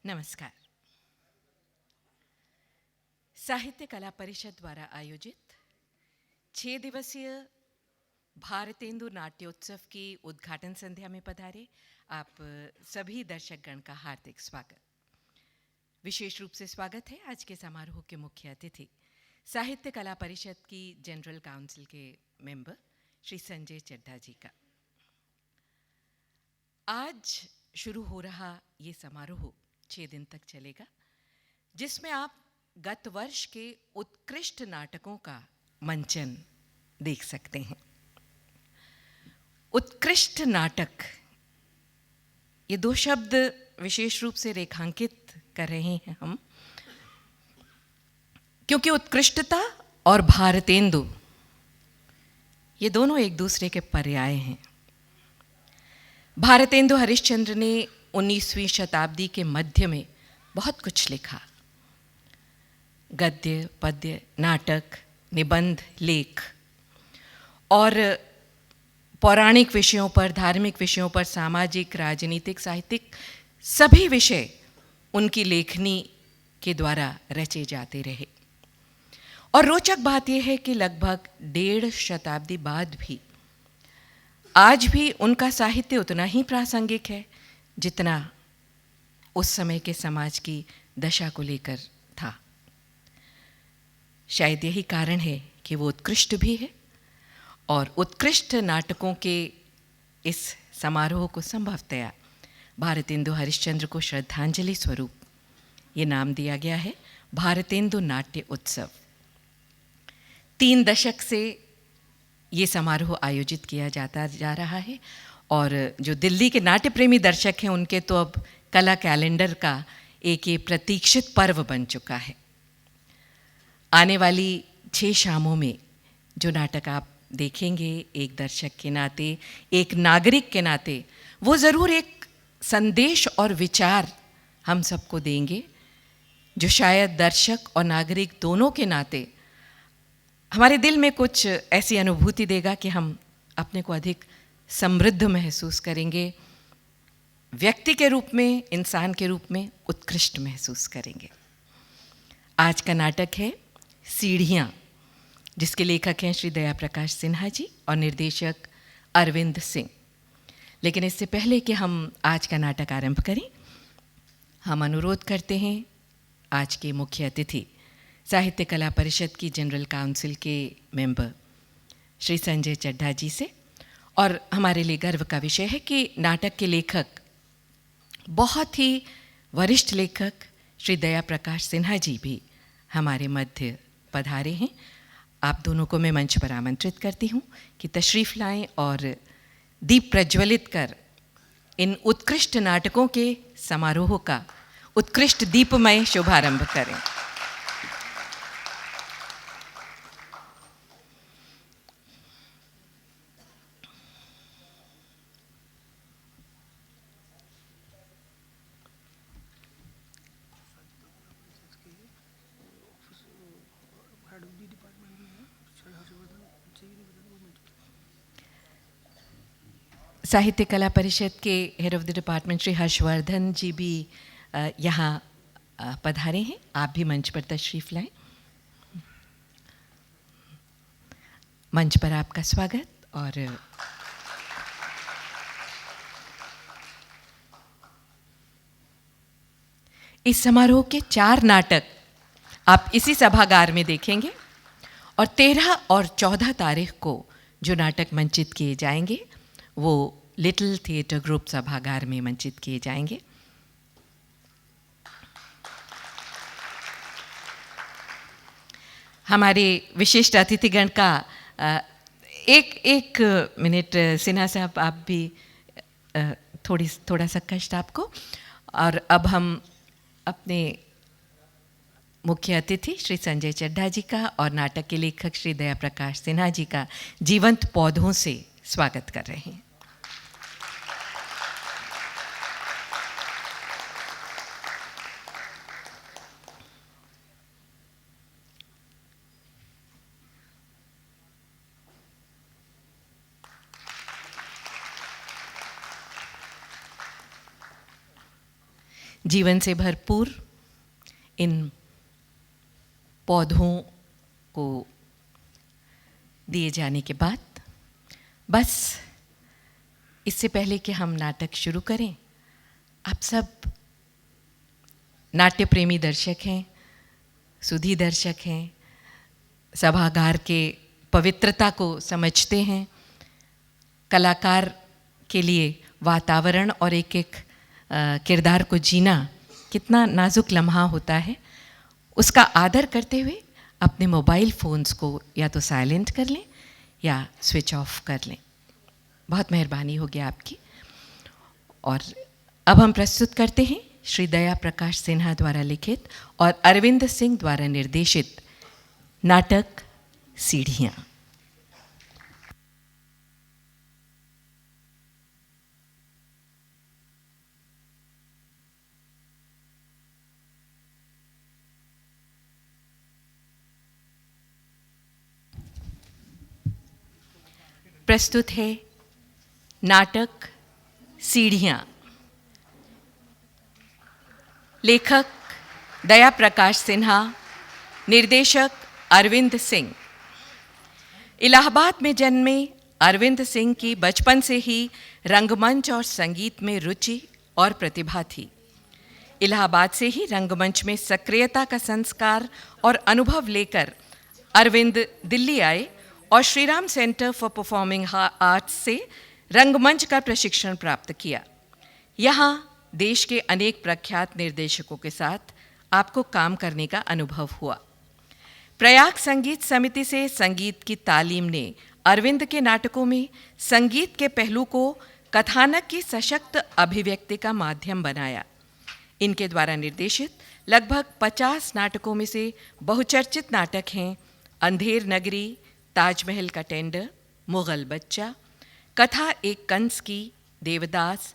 नमस्कार। साहित्य कला परिषद द्वारा आयोजित 6 दिवसीय भारतेंदु नाट्योत्सव की उद्घाटन संध्या में पधारे आप सभी दर्शकगण का हार्दिक स्वागत। विशेष रूप से स्वागत है आज के समारोह के मुख्य अतिथि साहित्य कला परिषद की जनरल काउंसिल के मेंबर श्री संजय चड्ढा जी का। आज शुरू हो रहा ये समारोह 6 दिन तक चलेगा, जिसमें आप गत वर्ष के उत्कृष्ट नाटकों का मंचन देख सकते हैं। उत्कृष्ट नाटक, ये दो शब्द विशेष रूप से रेखांकित कर रहे हैं हम, क्योंकि उत्कृष्टता और भारतेंदु ये दोनों एक दूसरे के पर्याय हैं। भारतेंदु हरिश्चंद्र ने 19वीं शताब्दी के मध्य में बहुत कुछ लिखा। गद्य, पद्य, नाटक, निबंध, लेख और पौराणिक विषयों पर, धार्मिक विषयों पर, सामाजिक, राजनीतिक, साहित्यिक सभी विषय उनकी लेखनी के द्वारा रचे जाते रहे। और रोचक बात यह है कि लगभग 1.5 शताब्दी बाद भी आज भी उनका साहित्य उतना ही प्रासंगिक है जितना उस समय के समाज की दशा को लेकर था। शायद यही कारण है कि वो उत्कृष्ट भी है और उत्कृष्ट नाटकों के इस समारोह को संभवतया भारतेंदु हरिश्चंद्र को श्रद्धांजलि स्वरूप ये नाम दिया गया है, भारतेंदु नाट्य उत्सव। 3 दशक से ये समारोह आयोजित किया जाता जा रहा है और जो दिल्ली के नाट्य प्रेमी दर्शक हैं उनके तो अब कला कैलेंडर का एक ये प्रतीक्षित पर्व बन चुका है। आने वाली 6 शामों में जो नाटक आप देखेंगे, एक दर्शक के नाते, एक नागरिक के नाते, वो ज़रूर एक संदेश और विचार हम सबको देंगे, जो शायद दर्शक और नागरिक दोनों के नाते हमारे दिल में कुछ ऐसी अनुभूति देगा कि हम अपने को अधिक समृद्ध महसूस करेंगे, व्यक्ति के रूप में, इंसान के रूप में उत्कृष्ट महसूस करेंगे। आज का नाटक है सीढ़ियाँ, जिसके लेखक हैं श्री दया प्रकाश सिन्हा जी और निर्देशक अरविंद सिंह। लेकिन इससे पहले कि हम आज का नाटक आरंभ करें, हम अनुरोध करते हैं आज के मुख्य अतिथि साहित्य कला परिषद की जनरल काउंसिल के मेंबर श्री संजय चड्ढा जी से। और हमारे लिए गर्व का विषय है कि नाटक के लेखक, बहुत ही वरिष्ठ लेखक श्री दया प्रकाश सिन्हा जी भी हमारे मध्य पधारे हैं। आप दोनों को मैं मंच पर आमंत्रित करती हूँ कि तशरीफ़ लाएं और दीप प्रज्वलित कर इन उत्कृष्ट नाटकों के समारोह का उत्कृष्ट दीपमय शुभारंभ करें। साहित्य कला परिषद के head of the department Shri Harshvardhan ji भी यहाँ पधारे हैं। आप भी मंच पर तशरीफ़ लाएं। मंच पर आपका स्वागत। और इस समारोह के 4 नाटक आप इसी सभागार में देखेंगे और 13 और 14 तारीख को जो नाटक मंचित किए जाएंगे वो लिटिल थिएटर ग्रुप सभागार में मंचित किए जाएंगे। हमारे विशिष्ट अतिथिगण का एक मिनट सिन्हा साहब, आप भी थोड़ा सा कष्ट आपको। और अब हम अपने मुख्य अतिथि श्री संजय चड्ढा जी का और नाटक के लेखक श्री दया प्रकाश सिन्हा जी का जीवंत पौधों से स्वागत कर रहे हैं। जीवन से भरपूर इन पौधों को दिए जाने के बाद बस इससे पहले कि हम नाटक शुरू करें, आप सब नाट्य प्रेमी दर्शक हैं, सुधी दर्शक हैं, सभागार के पवित्रता को समझते हैं। कलाकार के लिए वातावरण और एक एक किरदार को जीना कितना नाजुक लम्हा होता है, उसका आदर करते हुए अपने मोबाइल फ़ोन्स को या तो साइलेंट कर लें या स्विच ऑफ कर लें। बहुत मेहरबानी होगी आपकी। और अब हम प्रस्तुत करते हैं श्री दया प्रकाश सिन्हा द्वारा लिखित और अरविंद सिंह द्वारा निर्देशित नाटक सीढ़ियाँ। प्रस्तुत है नाटक सीढ़ियाँ। लेखक दया प्रकाश सिन्हा, निर्देशक अरविंद सिंह। इलाहाबाद में जन्मे अरविंद सिंह की बचपन से ही रंगमंच और संगीत में रुचि और प्रतिभा थी। इलाहाबाद से ही रंगमंच में सक्रियता का संस्कार और अनुभव लेकर अरविंद दिल्ली आए और Shriram centre for performing arts से रंगमंच का प्रशिक्षण प्राप्त किया। यहाँ देश के अनेक प्रख्यात निर्देशकों के साथ आपको काम करने का अनुभव हुआ। प्रयाग संगीत समिति से संगीत की तालीम ने अरविंद के नाटकों में संगीत के पहलू को कथानक की सशक्त अभिव्यक्ति का माध्यम बनाया। इनके द्वारा निर्देशित लगभग 50 नाटकों में से बहुचर्चित नाटक हैं अंधेर नगरी, ताजमहल का टेंडर, मुगल बच्चा, कथा एक कंस की, देवदास,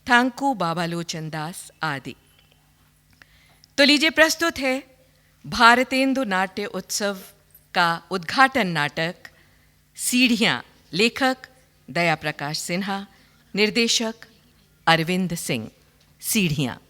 थांकू बाबालोचन दास आदि। तो लीजिए प्रस्तुत है भारतेंदु नाट्य उत्सव का उद्घाटन नाटक सीढ़ियाँ। लेखक दया प्रकाश सिन्हा, निर्देशक अरविंद सिंह। सीढ़ियाँ।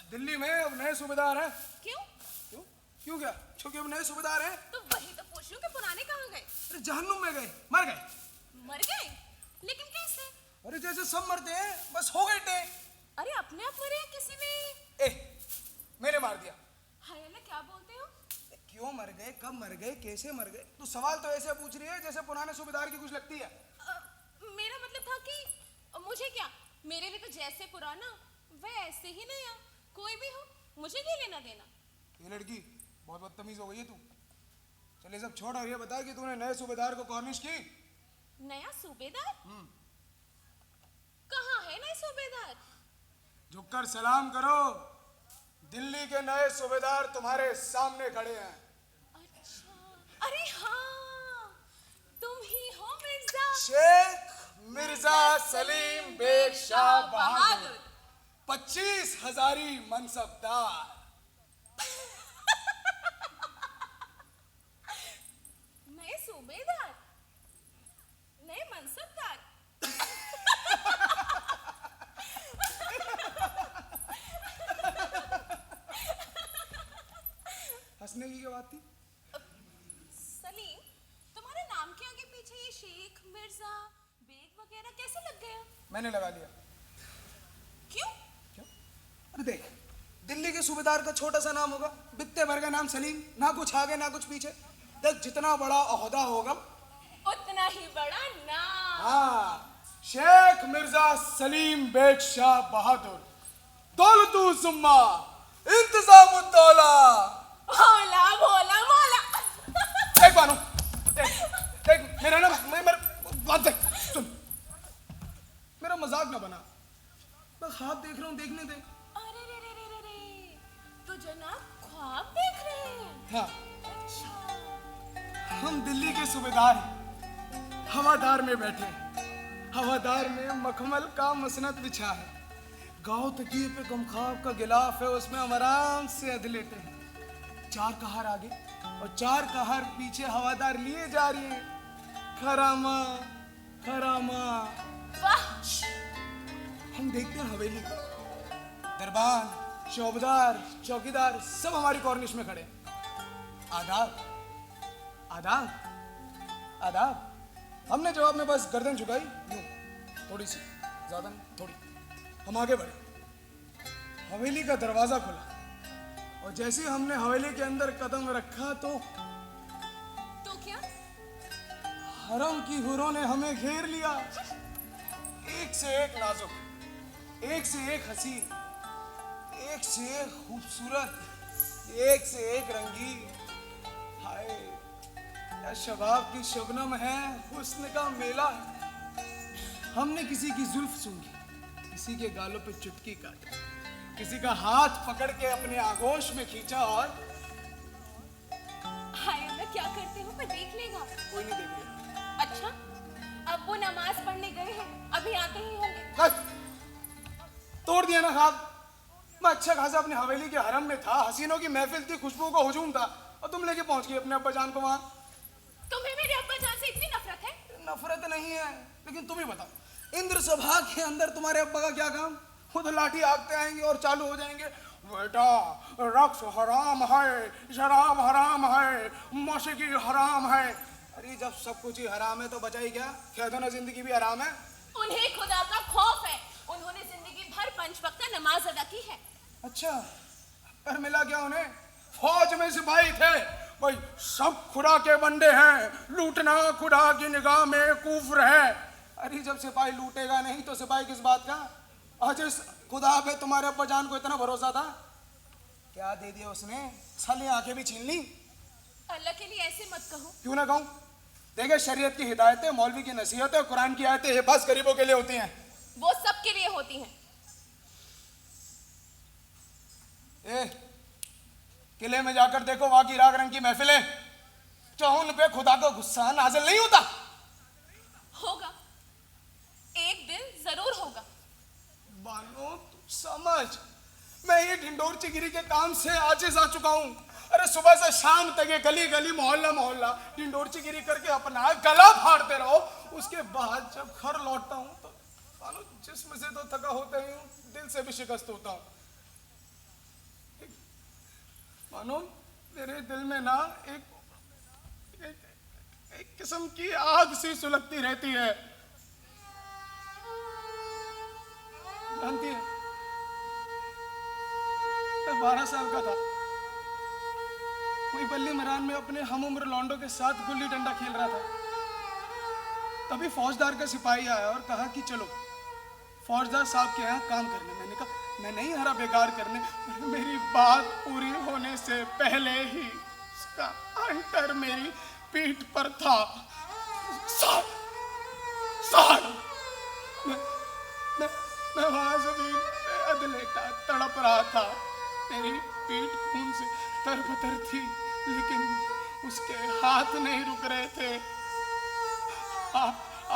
दिल्ली में अब नए सूबेदार हैं। क्यों? क्यों? क्यों क्या? क्योंकि अब नए सूबेदार हैं। तो वही तो पूछ रही हूँ कि पुराने कहाँ गए? अरे जहन्नुम में गए, मर गए। मर गए? लेकिन कैसे? अरे जैसे सब मरते हैं, बस हो गए टे। अरे अपने आप मरे हैं किसी ने? मैंने मार दिया। हाय अल्लाह, क्या बोलते हो? क्यों मर गए, कब मर गए, कैसे मर गए? तू सवाल तो ऐसे पूछ रही है जैसे पुराने सूबेदार की कुछ लगती है। मेरा मतलब था कि मुझे क्या, मेरे लिए तो जैसे पुराना वैसे ही नया, कोई भी हो मुझे क्या लेना देना। ये लड़की बहुत बदतमीज हो गई है तू। चले सब छोड़ और ये बता कि तूने नए सूबेदार को कॉर्निश की? नया सूबेदार? कहाँ है नए सूबेदार? झुककर सलाम करो, दिल्ली के नए सूबेदार तुम्हारे सामने खड़े हैं। अच्छा, अरे हाँ, तुम ही हो मिर्जा शेख मिर्जा सलीम बेग शाह बहादुर, 25 हजारी मनसबदार। नए सूबेदार, नए मनसबदार। हंसने की क्या बात थी? सलीम, तुम्हारे नाम के आगे पीछे ये शेख मिर्जा बेग वगैरह कैसे लग गया? मैंने लगा लिया। क्यों? क्यों? अरे देख, दिल्ली के सूबेदार का छोटा सा नाम होगा, बित्ते भर का नाम सलीम, ना कुछ आगे ना कुछ पीछे। देख जितना बड़ा ओहदा होगा उतना ही बड़ा नाम। हाँ, शेख मिर्जा सलीम बेग शाह बहादुर, दौलतु जुम्मा इंतजामुद्दौला। भोला भोला भोला। देख बानो, देख मेरा ना, मेरा बात देख, सुन, मेरा मजाक ना बना, मैं ख्वाब देख रहा हूँ, देखने दे। अरे रे रे रे रे रे, तो जनाब ख्वाब देख रहे हैं? हाँ, अच्छा, हम दिल्ली के सूबेदार हैं, हवादार में बैठे हैं। हवादार में मखमल का मसनद बिछा है, गाँव तकिए पे गमखाब का गिलाफ है, उसमें हम आराम से अधलेटे हैं। 4 कहार आगे और 4 कहार पीछे हवादार लिए जा रही हैं। खरामा खरामा। वाह। हम देखते हैं हवेली को, दरबान, शोबदार, चौकीदार सब हमारी कॉर्निश में खड़े हैं। आदाब आदाब आदाब। हमने जवाब में बस गर्दन झुकाई, यूं थोड़ी सी, ज्यादा नहीं, थोड़ी। हम आगे बढ़े, हवेली का दरवाजा खुला और जैसे हमने हवेली के अंदर कदम रखा तो क्या? हरम की हुरों ने हमें घेर लिया। एक से एक नाजुक, एक से एक हसीन, एक से एक खूबसूरत, एक से एक रंगीन। हाय, या शबाब की शबनम है, हुस्न का मेला है। हमने किसी की जुल्फ सूंघी, किसी के गालों पे चुटकी काटी, किसी का हाथ पकड़ के अपने आगोश में खींचा और हाय मैं क्या करती हूँ, मैं देख लेगा। कोई नहीं देख रहा। अच्छा, अब वो नमाज पढ़ने गए हैं, अभी आते ही होंगे। बस तोड़ दिया ना ख्वाब। मैं अच्छा खासा अपनी हवेली के हरम में था, हसीनों की महफिल थी, खुशबू का हुजूम था, और तुम लेके पहुंच गई अपने अब्बा जान को वहां। तुम्हें मेरे अब्बा जान से इतनी नफरत है? नफरत नहीं है, लेकिन तुम ही बताओ, इंद्र सभा के अंदर तुम्हारे अब्बा का क्या काम? खुद लाठी आगते आएंगे और चालू हो जाएंगे, बेटा रक्स हराम है, शराब हराम है, मौसीकी हराम है। अरे जब सब कुछ ही हराम है तो बचा ही क्या? कह दो ना जिंदगी भी हराम है। उन्हें खुदा का खौफ है, उन्होंने जिंदगी भर 5 वक्त नमाज अदा की है। अच्छा, पर मिला क्या उन्हें? फौज में सिपाही थे भाई, सब खुदा के बंदे हैं, लूटना खुदा की निगाह में कुफ्र है। अरे जब सिपाही लूटेगा नहीं तो सिपाही किस बात का? आज इस खुदा पे तुम्हारे अब्बा जान को इतना भरोसा था, क्या दे दिया उसने? साली आंखें भी छीन ली। अल्लाह के लिए ऐसे मत कहो। क्यों ना कहूं? देखे, शरीयत की हिदायतें, मौलवी की नसीहतें, कुरान की आयतें ये बस गरीबों के लिए होती हैं। वो सब के लिए होती हैं। किले में जाकर देखो, वहां की राग रंग की महफिलें, क्या उन पे खुदा का गुस्सा नाजिल नहीं होता? होगा, एक दिन जरूर होगा। बानो तू समझ, मैं ये ढिंडोर चिगिरी के काम से आजिज आ चुका हूँ। अरे सुबह से शाम तक ये गली गली मोहल्ला मोहल्ला ढिंडोर चिगिरी करके अपना गला फाड़ते रहो, उसके बाद जब घर लौटता हूँ तो बानो जिस्म से तो थका होता ही हूँ, दिल से भी शिकस्त होता हूँ। मानो मेरे दिल में ना एक किस्म की आग सी सुलगती रहती है। जानती है, मैं 12 साल का था, वही बल्ली मैदान में अपने हम उम्र लौंडों के साथ गुल्ली डंडा खेल रहा था। तभी फौजदार का सिपाही आया और कहा कि चलो फौजदार साहब के यहाँ काम करने। मैंने कहा मैं नहीं हरा बेकार करने। मेरी बात पूरी होने से पहले ही उसका अंटर मेरी पीठ पर था। मैं वहां जमीन पे अधलेटा तड़प रहा था। मेरी पीठ खून से तरबतर थी, लेकिन उसके हाथ नहीं रुक रहे थे।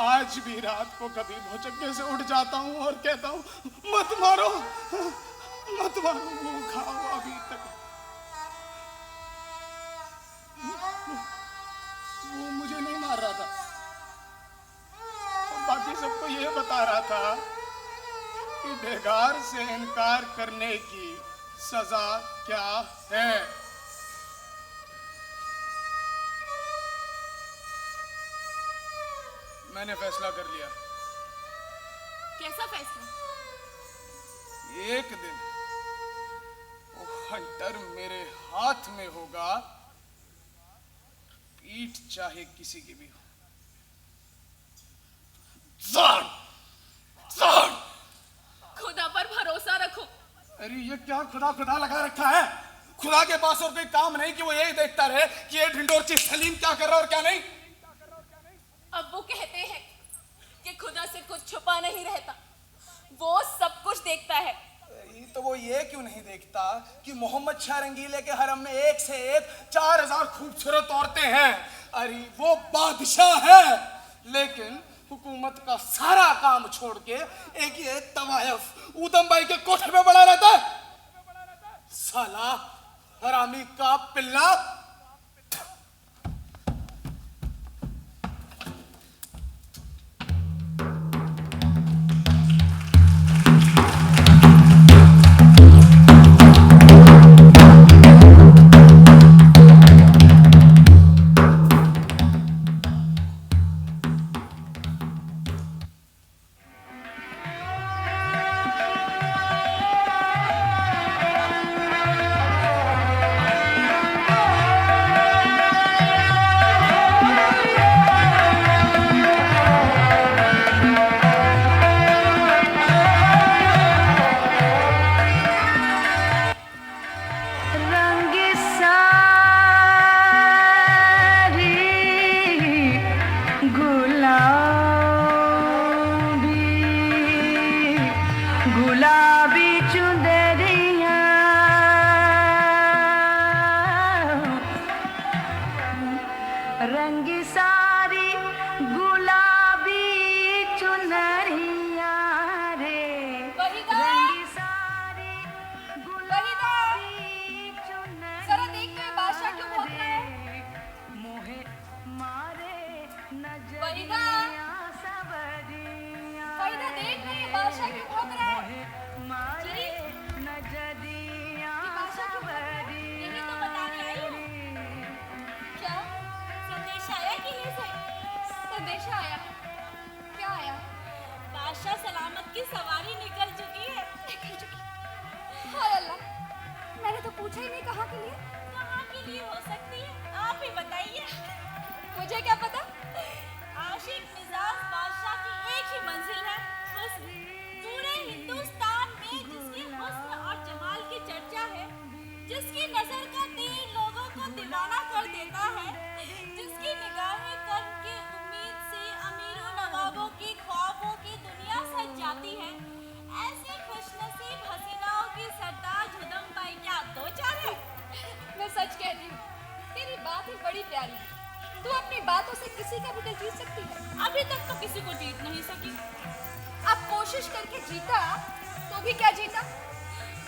आज भी रात को कभी भौचक्के से उठ जाता हूँ और कहता हूँ मत मारो, मत मारो। वो खाओ अभी तक वो मुझे नहीं मार रहा था, और बाकी सबको ये बता रहा था कि बेगार से इनकार करने की सजा क्या है। मैंने फैसला कर लिया। कैसा फैसला? एक दिन वो हंटर मेरे हाथ में होगा, पीठ चाहे किसी की भी हो। जान, जान। खुदा पर भरोसा रखो। अरे ये क्या खुदा खुदा लगा रखा है? खुदा के पास और कोई काम नहीं कि वो यही देखता रहे कि ये ढिंडोरची सलीम क्या कर रहा है और क्या नहीं। अब वो कहते हैं कि खुदा से कुछ छुपा नहीं रहता, वो सब कुछ देखता है। तो वो ये क्यों नहीं देखता कि मोहम्मद शाह रंगीले के हरम में एक से एक 4000 खूबसूरत औरतें हैं। अरे वो बादशाह है, लेकिन हुकूमत का सारा काम छोड़ के एक ये तवायफ ऊधम भाई के कोठे में बड़ा रहता है। साला हरामी का पिल्ला।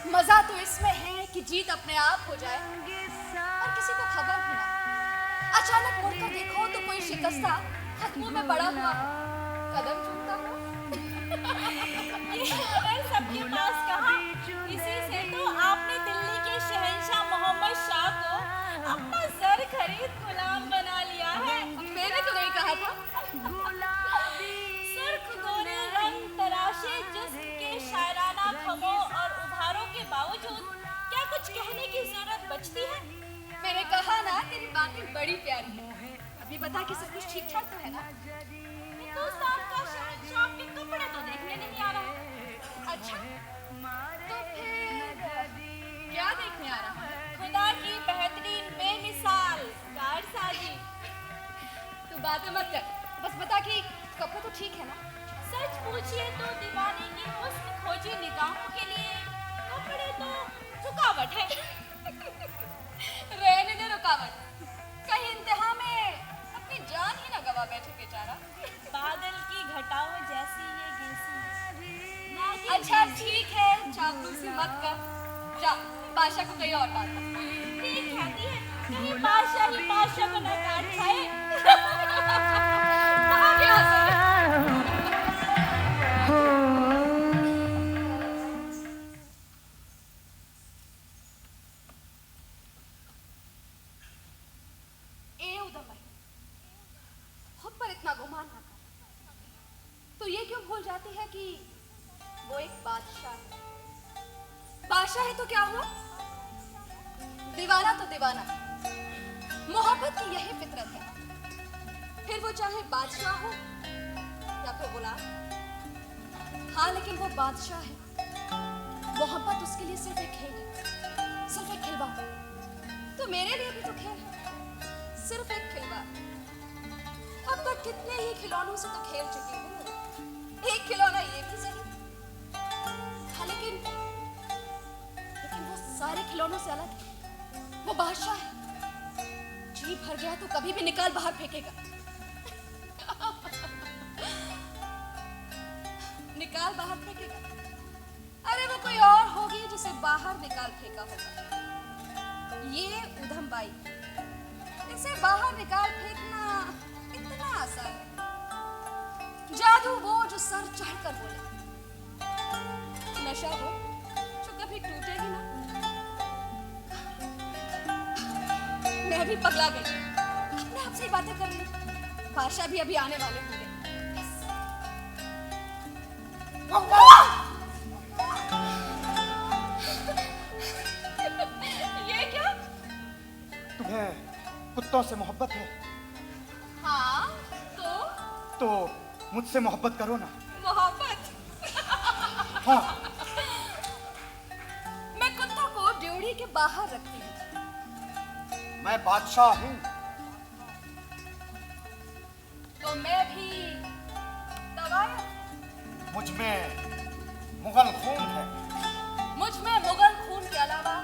मजा तो इसमें है कि जीत अपने आप हो जाए और किसी को खबर भी ना। अचानक मुड़कर देखो तो कोई शिकस्ता कदमों में पड़ा हुआ कदम चूमता हो। ये खबर सबके पास कहाँ? इसी से तो आपने दिल्ली के शहंशाह मोहम्मद शाह गुलाम बना लिया है। मैंने तो नहीं कहा था। सुर्ख गोरे रंग तराशे जिस्म के शायराना खमों और उभारों के बावजूद क्या कुछ कहने की जरूरत बचती है? मैंने कहा ना तेरी बातें बड़ी प्यारी है। अभी बता कि सब कुछ ठीक ठाक तो है ना? हिंदुस्तान का शहंशाह के कपड़े तो देखने नहीं आ रहा। अच्छा, तो फिर क्या देखने आ रहा है? खुदा की बेहतरीन बेमिसाल कारसाजी। तू बातें मत कर, बस बता कि कपड़े तो ठीक है ना? सच पूछिए तो दीवाने की हुस्न खोजी निगाहों के लिए कपड़े तो रुकावट है। रहने दे रुकावट, कहीं इंतहा में अपनी जान ही ना गवा बैठे बेचारा। बादल की घटाओं जैसी ये गिरसी। अच्छा ठीक है, चापलूसी मत कर, जा बादशाह को कहीं और बात कर। ठीक कहती है, कहीं बादशाह ही बादशाह को न काट खाए। कहाँ गया सर? ए उदम भाई, खुद पर इतना गुमान ना कर। तो ये क्यों भूल जाती है कि वो एक बादशाह है? बादशाह है तो क्या हुआ? दीवाना तो दीवाना, मोहब्बत की यही फितरत है। फिर वो चाहे बादशाह हो या फिर गुलाम। हाँ लेकिन वो बादशाह है, मोहब्बत उसके लिए सिर्फ एक खेल है, सिर्फ एक खिलवाड़। तो मेरे लिए भी तो खेल है, सिर्फ एक खिलवाड़। अब तक कितने ही खिलौनों से तो खेल चुकी हूँ, एक खिलौना ये भी सही। हाँ लेकिन वो सारे खिलौनों से अलग है, वो बादशाह है। जी भर गया तो कभी भी निकाल बाहर फेंकेगा। निकाल बाहर फेंकेगा? अरे वो कोई और होगी जिसे बाहर निकाल फेंका होगा। ये उधम बाई, इसे बाहर निकाल फेंकना इतना आसान है। जादू वो जो सर चढ़कर बोले, नशा वो जो कभी टूटे ही ना। मैं भी पगला गई, अपने आप से ही बातें कर रही हूँ। बादशाह भी अभी आने वाले होंगे। ये क्या? तुम्हें कुत्तों से मोहब्बत है हाँ तो मुझसे मोहब्बत करो ना। मोहब्बत? हाँ, मैं कुत्तों को ड्योढ़ी के बाहर रखती हूँ। मैं बादशाह हूँ। तो मैं भी तवाया। मुझ में मुगल खून है। मुझ में मुगल खून के अलावा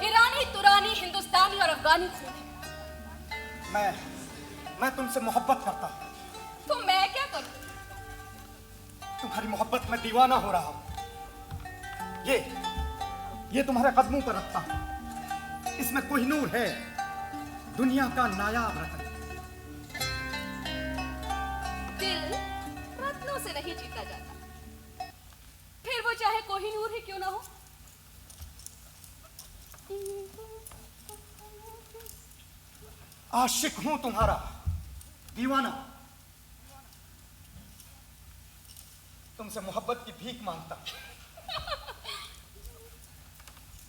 ईरानी, तुरानी, हिंदुस्तानी और अफगानी खून है। मैं तुमसे मोहब्बत करता हूँ। तो मैं क्या करूँ? तुम्हारी मोहब्बत में दीवाना हो रहा हूँ। ये तुम्हारे कदमों पर रखता हूँ। इसमें कोहिनूर है, दुनिया का नायाब रत्न। दिल रत्नों से नहीं जीता जाता, फिर वो चाहे कोहिनूर ही क्यों ना हो। आशिक हूं तुम्हारा, दीवाना। तुमसे मोहब्बत की भीख मांगता हूं।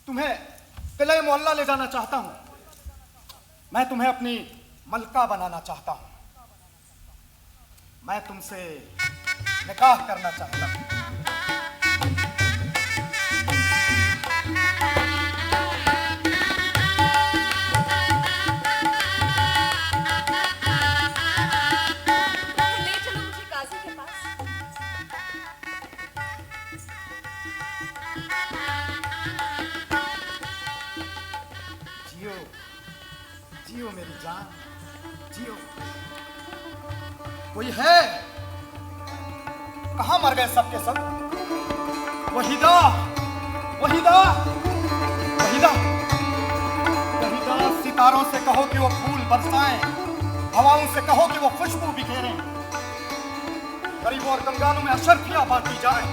तुम्हें किले मोहल्ला ले जाना चाहता हूं। मैं तुम्हें अपनी मलका बनाना चाहता हूं। मैं तुमसे निकाह करना चाहता हूं। ले चलो मुझे काजी के पास। जियो, जियो मेरी जान, जियो। कोई है? कहां मर गए सबके सब? वहीदा, वहीदा, वहीदा, वहीदा, सितारों से कहो कि वो फूल बरसाएं, हवाओं से कहो कि वो खुशबू बिखेरें, गरीबों और कंगालों में अशर्फियां बांटी जाए।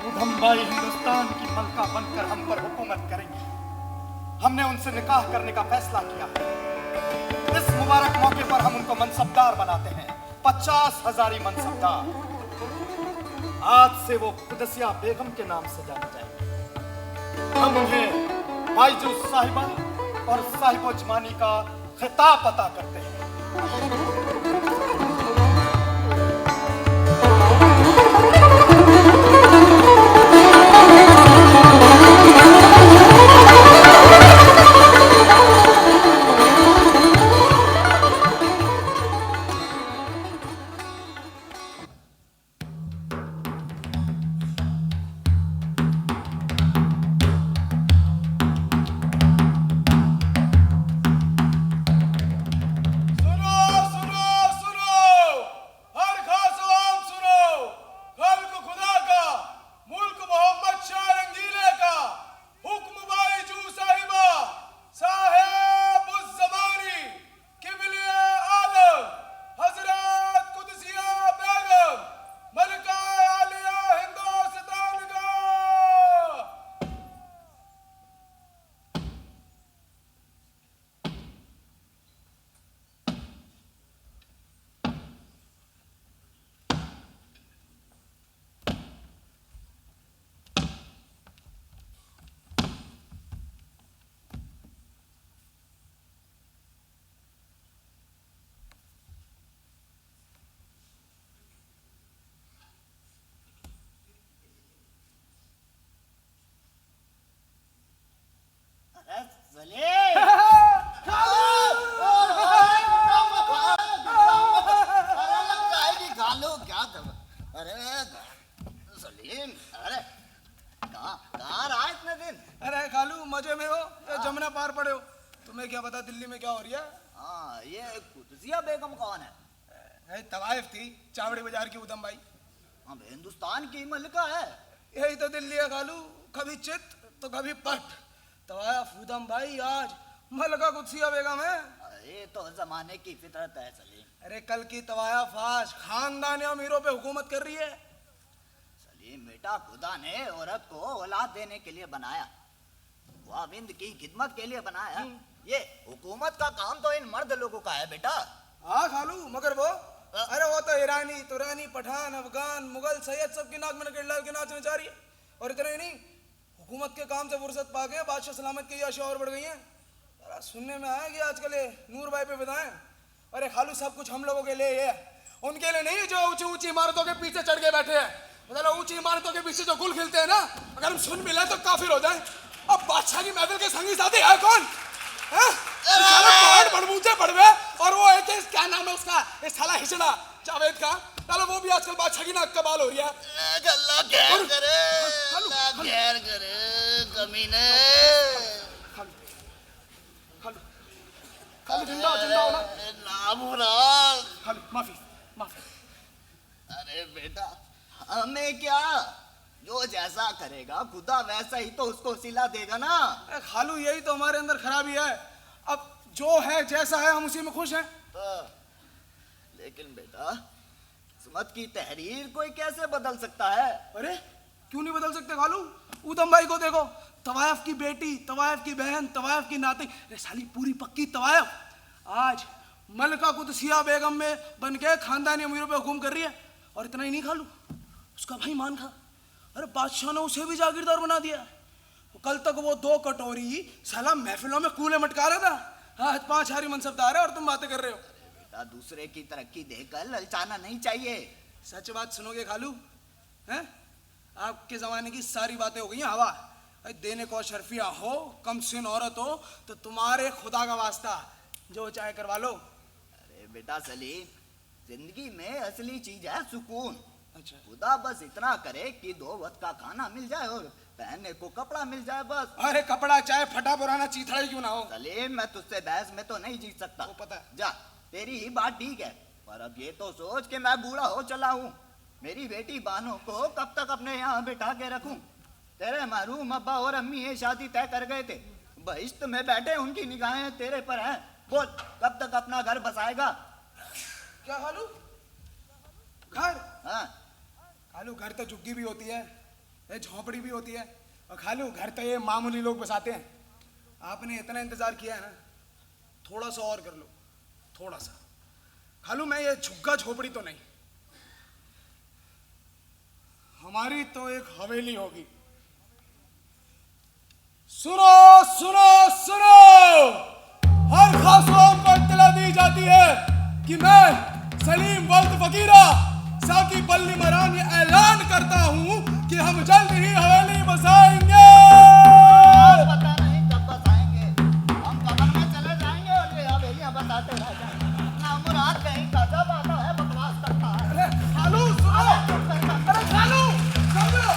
उधम बाई हिंदुस्तान की मलका बनकर हम पर हुकूमत करेंगी। हमने उनसे निकाह करने का फैसला किया है। इस मुबारक मौके पर हम उनको मनसबदार बनाते हैं, 50,000 मनसबदार। आज से वो कुदसिया बेगम के नाम से जाने जाएंगे। हम उन्हें बायजूस साहिबा और साहिबो जमानी का खिताब अता करते हैं। अरे खालू मजे में हो या जमुना पार पड़े हो? तुम्हें क्या पता दिल्ली में क्या हो रही है? हाँ, ये कुदसिया बेगम कौन है? तवाइफ थी, चावड़ी बाजार की उदम भाई। हम हिंदुस्तान की मलिका है। यही तो दिल्ली है खालू, कभी चित तो कभी पट। तवाइफ उदम भाई आज मलका कुदसिया बेगम है। ये तो जमाने की फितरत है सलीम। अरे कल की तवाइफ आज खानदान अमीरों पे हुकूमत कर रही है। सलीम बेटा, खुदा ने औरत को औलाद देने के लिए बनाया, वाविंद की खिदमत के लिए बनाया। ये हुकूमत का काम तो इन मर्द लोगों का है बेटा। हाँ खालू, मगर वो अरे वो तो ईरानी, तुरानी, पठान, अफगान, मुगल, सैयद सबकी नाक में नकेल डाल के नाचने जा रही है। और इतना ही नहीं, हुकूमत के काम से फुर्सत पा के बादशाह सलामत की आशा और बढ़ गई हैं। सुनने में आया कि आजकल ये नूर भाई पे बताएं। अरे खालू सब कुछ हम लोगों के लिए है, उनके लिए नहीं जो ऊंची ऊंची इमारतों के पीछे चढ़ के बैठे हैं। मतलब ऊंची इमारतों के पीछे जो गुल खिलते हैं ना, अगर हम सुन मिले तो काफिर हो जाए। अब बादशाह की महफिल के संगी साथी है कौन? पड़वे और वो एक क्या नाम है उसका, इस साला हिजड़ा जावेद का, चलो वो भी आजकल बादशाह की नाक कबाल हो रही है। अल्लाह खैर करे, अल्लाह खैर करे कमीने। खालू जिंदा हो ना? खालू माफी माफी। अरे बेटा, हमें क्या, जो जैसा करेगा खुदा वैसा ही तो उसको सिला देगा ना। खालू यही तो हमारे अंदर खराबी है। अब जो है जैसा है हम उसी में खुश हैं। लेकिन बेटा, किस्मत की तहरीर कोई कैसे बदल सकता है? अरे क्यों नहीं बदल सकते खालू? उदम भाई को देखो, तवाइफ की बेटी, तवाइफ की बहन, तवाइफ की नाती, अरे साली पूरी पक्की तवाइफ आज मलका कुदसिया बेगम में बन के खानदानी अमीरों पे हुकुम कर रही है। और इतना ही नहीं खालू, उसका भाई मान खा, अरे बादशाह ने उसे भी जागीरदार बना दिया। कल तक वो 2 कटोरी साला महफिलों में कूले मटका रहा था, हाँ 5 हारी मनसबदार है और तुम बातें कर रहे हो। बेटा, दूसरे की तरक्की देखकर ललचाना नहीं चाहिए। सच बात सुनोगे खालू? हैं, आपके जमाने की सारी बातें हो गई हैं हवा। देने को शर्फिया हो, कम सिन औरत हो तो तुम्हारे खुदा का वास्ता जो चाहे करवा लो। अरे बेटा सलीम, जिंदगी में असली चीज है सुकून। अच्छा, खुदा बस इतना करे कि 2 वक्त का खाना मिल जाए और पहनने को कपड़ा मिल जाए बस। अरे कपड़ा चाहे फटा पुराना चीथड़ा ही क्यों ना हो। सलीम, मैं तुझसे बहस में तो नहीं जीत सकता। वो पता है। जा, तेरी ही बात ठीक है, पर अब ये तो सोच कि मैं बूढ़ा हो चला हूँ, मेरी बेटी बहनों को कब तक अपने यहाँ बिठा के रखूं? तेरे महरूम अब्बा और अम्मी ये शादी तय कर गए थे, बहिश्त में बैठे, उनकी निगाहें तेरे पर हैं। बोल, कब तक अपना घर बसाएगा? क्या खालू? घर? हाँ, खालू घर तो झुग्गी भी होती है, झोपड़ी भी होती है, और खालू घर तो ये मामूली लोग बसाते हैं। आपने इतना इंतजार किया है ना, थोड़ा सा और कर लो, थोड़ा सा। खालू मैं ये झुग्गा झोपड़ी तो नहीं, हमारी तो एक हवेली होगी। सुनो सुनो सुनो, हर खासों को इत्तला दी जाती है कि मैं सलीम वल्द फकीरा साकी बल्ली मरान ये ऐलान करता हूं कि हम जल्द ही हवेली बसाएंगे। पता नहीं कब बसाएंगे, हम कब्र में चले जाएंगे और ये हवेलियां बसाते रह जाएंगे। ना मुराद कहीं का जब आता है बकवास करता है। अरे खालू सुनो, अरे खालू समझो।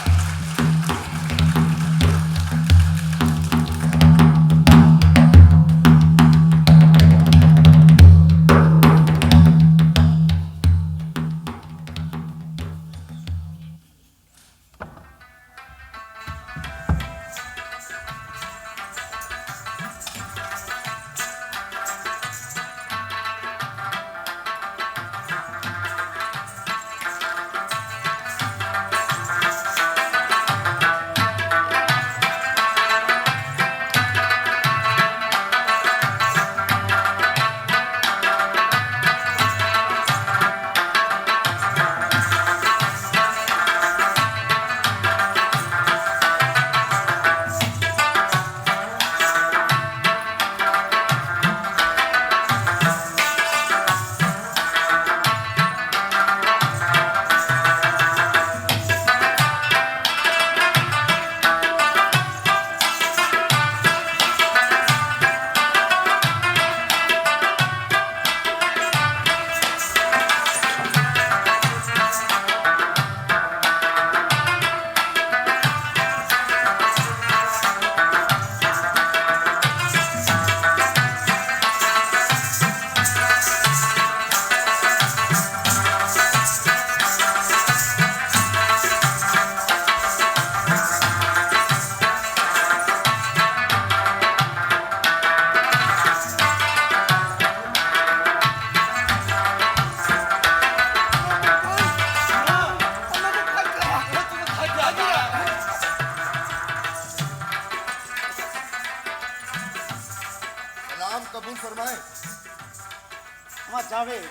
हाँ जावेद,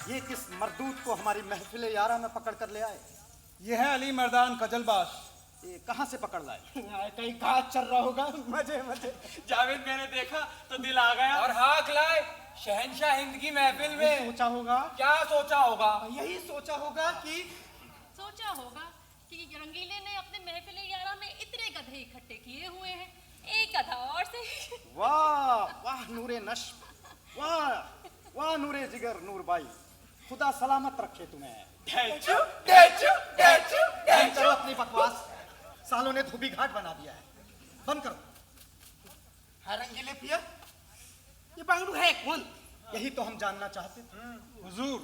ये किस मरदूत को हमारी महफिल यारा में पकड़ कर ले आए? ये है अली मर्दान कजलबाश। ये कहाँ से पकड़ लाए? कहीं कहा चल रहा होगा। मजे मजे। जावेद मैंने देखा तो दिल आ गया और हाथ लाए शहंशाह हिंद की महफिल में। सोचा होगा, क्या सोचा होगा? यही सोचा होगा कि रंगीले ने अपने महफिल यारा में इतने गधे इकट्ठे किए हुए हैं, एक गधा और सही। वाह वाह नूरे नश्ब, वाह वाह नूरे जिगर नूर भाई, खुदा सलामत रखे तुम्हें। करो अपनी बकवास, सालों ने धोबी घाट बना दिया है, बंद करो। है रंगीले पिया, ये बांगड़ू है कौन? यही तो हम जानना चाहते थे। हुजूर,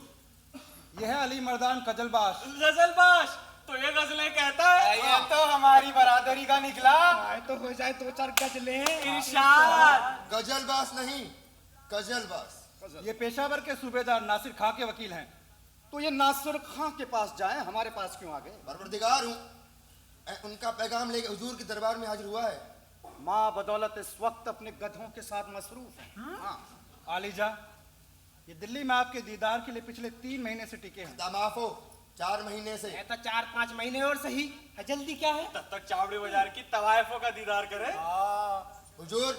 यह है अली मर्दान कजलबाश। गजलबाश तो ये गजलें कहता है। ये तो हमारी बरादरी का निकला। आए तो हो जाए दो चार गजलें। इरशाद। गजलबाज नहीं, कजलबाज। ये पेशावर के सूबेदार नासिर खां के वकील हैं। तो ये नासिर खां के पास जाए, हमारे पास क्यों आ गए? परवरदिगार हूँ, उनका पैगाम लेके हुजूर के दरबार में हाजिर हुआ है। माँ बदौलत इस वक्त अपने गधों के साथ मसरूफ है। हाँ। आलीजा, ये दिल्ली में आपके दीदार के लिए पिछले 3 महीने से टिके हैं। माफ हो, 4 महीने से। तो 4-5 महीने और सही है, जल्दी क्या है? तब तक चावड़ी बाजार की तवायफों का दीदार करे। हुजूर,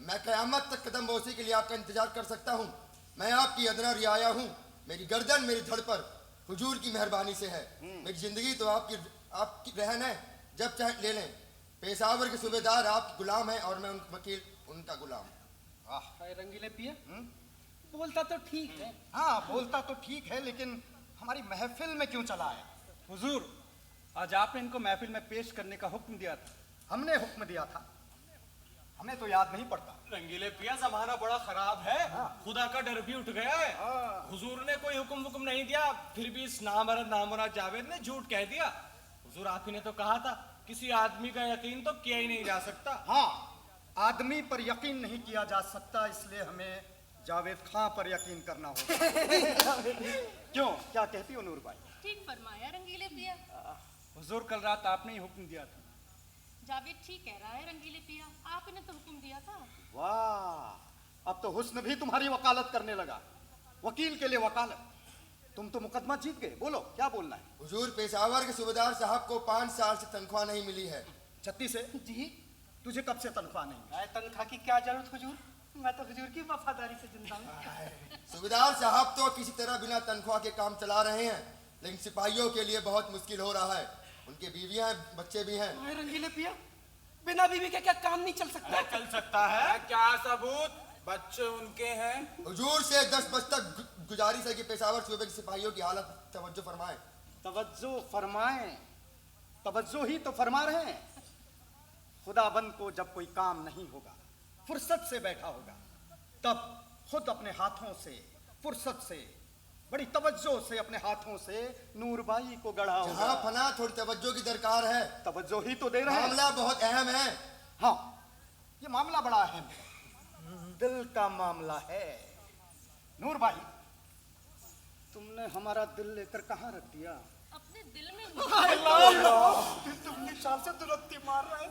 मैं कयामत तक कदम बोसी के लिए आपका इंतजार कर सकता हूँ। मैं आपकी अदना रियाया हूँ, मेरी गर्दन मेरी धड़ पर हुजूर की मेहरबानी से है। मेरी जिंदगी तो आपकी रहन है, जब चाहे ले लें। पेशावर के सूबेदार आपके गुलाम हैं और मैं उनका वकील, उनका गुलाम। रंगीले पिया, बोलता तो ठीक है। हाँ बोलता तो ठीक है, लेकिन हमारी महफिल में क्यों चला है? हुजूर, आज आपने इनको महफिल में पेश करने का हुक्म दिया था। हमने हुक्म दिया था, हमें तो याद नहीं पड़ता। रंगीले पिया, जमाना बड़ा खराब है। खुदा का डर भी उठ गया है। हुजूर ने कोई हुक्म नहीं दिया, फिर भी इस नामुराद जावेद ने झूठ कह दिया। हुजूर आप ही ने तो कहा था, किसी आदमी का यकीन तो किया ही नहीं जा सकता। हाँ, आदमी पर यकीन नहीं किया जा सकता, इसलिए हमें जावेद खां पर यकीन करना होगा। क्यों, क्या कहती हो नूर भाई? ठीक फरमाया रंगीले पिया। हुजूर, कल रात आपने ही हुक्म दिया था जावेद ठीक कह रहा है रंगीले पिया, आपने तो हुक्म दिया था। वाह, अब तो हुस्न भी तुम्हारी वकालत करने लगा। वकील के लिए वकालत। तुम तो मुकदमा जीत गए। बोलो क्या बोलना है। हुजूर, पेशावर के सूबेदार साहब को 5 साल से तनख्वाह नहीं मिली है। 36 से जी तुझे कब से तनख्वाह नहीं मिली? तनख्वाह की क्या जरूरत हुजूर, मैं तो हुजूर की वफादारी से जिंदा हूँ। सूबेदार साहब तो किसी तरह बिना तनख्वाह के काम चला रहे हैं, लेकिन सिपाहियों के लिए बहुत मुश्किल हो रहा है। उनके बीवियां हैं, बच्चे भी हैं। रंगीले पिया, बिना बीवी के क्या काम नहीं चल सकता? चल सकता है। क्या सबूत? बच्चे उनके हैं। हुजूर से 10 बजे तक गुजारिश है कि पेशावर सूबे के सिपाहियों की हालत तवज्जो फरमाएं। तवज्जो फरमाएं, तवज्जो ही तो फरमा रहे हैं। खुदाबंद को जब कोई काम नहीं होगा, फुर्सत से बैठा होगा, तब खुद अपने हाथों से, फुर्सत से, बड़ी तवज्जो से अपने हाथों से नूरबाई को गढ़ा होगा। जहां फना थोड़ी तवज्जो की दरकार है। तवज्जो ही तो दे रहे हैं। मामला बहुत अहम है। हाँ, ये मामला बड़ा अहम है, दिल का मामला है। नूरबाई, तुमने हमारा दिल लेकर कहाँ रख दिया? अपने दिल में तुमने शाल से दुरत्ती मार रहे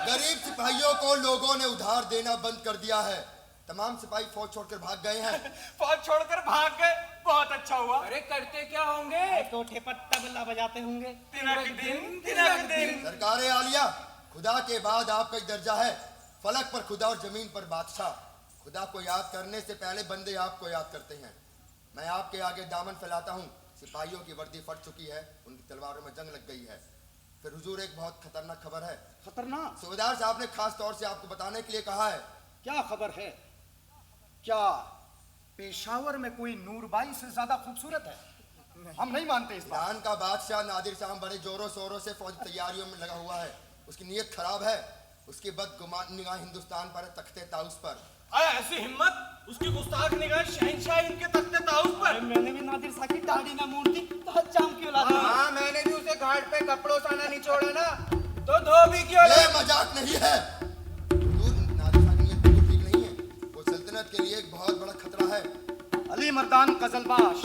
गरीब सिपाहियों को लोगों ने उधार देना बंद कर दिया है। तमाम सिपाही फौज छोड़कर भाग गए हैं। फौज छोड़कर भाग गए, बहुत अच्छा हुआ। अरे करते क्या होंगे? कोठे पर तबला बजाते होंगे। तिनक दिन, तिनक दिन। सरकारे आलिया, खुदा के बाद आपका एक दर्जा है। फलक पर खुदा और जमीन पर बादशाह। खुदा को याद करने से पहले बंदे आपको याद करते हैं। मैं आपके आगे दामन फैलाता हूँ। सिपाहियों की वर्दी फट चुकी है, उनकी तलवारों में जंग लग गई है। फिर हुजूर, एक बहुत खतरनाक खबर है। खतरनाक? सूबेदार साहब ने खास तौर से आपको बताने के लिए कहा है। क्या खबर है? क्या पेशावर में कोई नूरबाई से ज्यादा खूबसूरत है? हम नहीं मानते इस बात। ईरान का बादशाह नादिर शाह बड़े जोरों शोरों से फौजी तैयारियों में लगा हुआ है। उसकी नीयत खराब है। उसकी बदगुमान निगाह हिंदुस्तान पर है, तख्ते ताउस पर। ऐसी हिम्मत! उसकी गुस्ताख निगाह शहंशाह के तख्ते ताउस पर। मैंने भी नादिर शाह की दाढ़ी ना मूड़ दी तो हज्जाम क्यों ला दी? हाँ, मैंने भी उसे घाट पे कपड़ों से ना निचोड़ा ना, तो धोबी क्यों ये मजाक नहीं है। हुजूर, नादिर शाह की नीयत बिल्कुल ठीक नहीं है। वो सल्तनत के लिए एक बहुत बड़ा खतरा है। अली मर्दान कजलबाश,